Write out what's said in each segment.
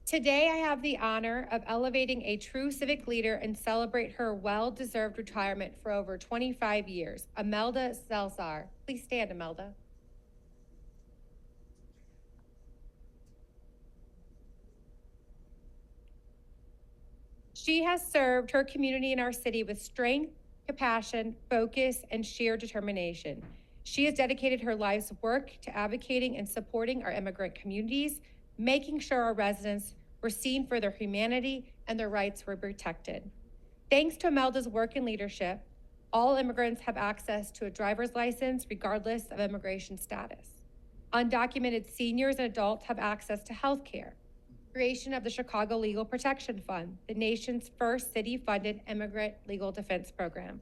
Today, I have the honor of elevating a true civic leader and celebrate her well-deserved retirement for over 25 years, Imelda Salazar. Please stand, Imelda. She has served her community and our city with strength, compassion, focus, and sheer determination. She has dedicated her life's work to advocating and supporting our immigrant communities, making sure our residents were seen for their humanity and their rights were protected. Thanks to Imelda's work and leadership, all immigrants have access to a driver's license regardless of immigration status. Undocumented seniors and adults have access to health care. Creation of the Chicago Legal Protection Fund, the nation's first city-funded immigrant legal defense program.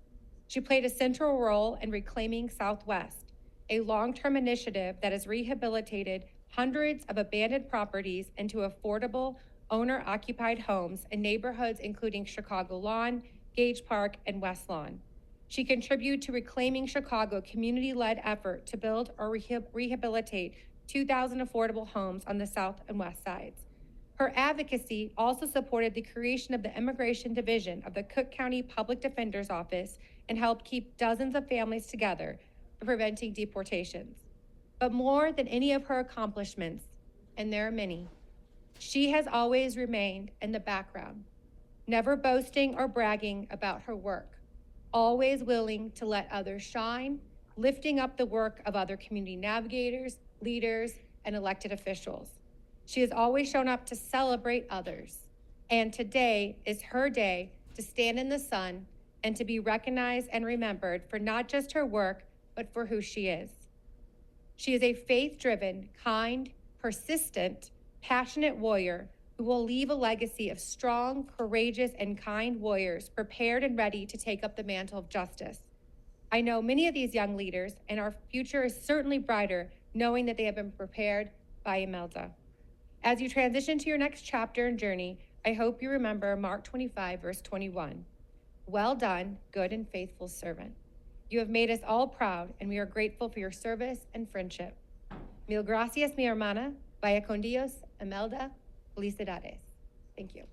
She played a central role in Reclaiming Southwest, a long-term initiative that has rehabilitated hundreds of abandoned properties into affordable, owner-occupied homes in neighborhoods including Chicago Lawn, Gage Park, and West Lawn. She contributed to Reclaiming Chicago, community-led effort to build or rehabilitate 2,000 affordable homes on the south and west sides. Her advocacy also supported the creation of the Immigration Division of the Cook County Public Defender's Office and helped keep dozens of families together for preventing deportations. But more than any of her accomplishments, and there are many, she has always remained in the background, never boasting or bragging about her work, always willing to let others shine, lifting up the work of other community navigators, leaders, and elected officials. She has always shown up to celebrate others. And today is her day to stand in the sun and to be recognized and remembered for not just her work, but for who she is. She is a faith-driven, kind, persistent, passionate warrior who will leave a legacy of strong, courageous, and kind warriors prepared and ready to take up the mantle of justice. I know many of these young leaders, and our future is certainly brighter knowing that they have been prepared by Imelda. As you transition to your next chapter and journey, I hope you remember Mark 25, verse 21. Well done, good and faithful servant. You have made us all proud, and we are grateful for your service and friendship. Mil gracias, mi hermana. Vaya con Dios, Imelda. Felicidades. Thank you.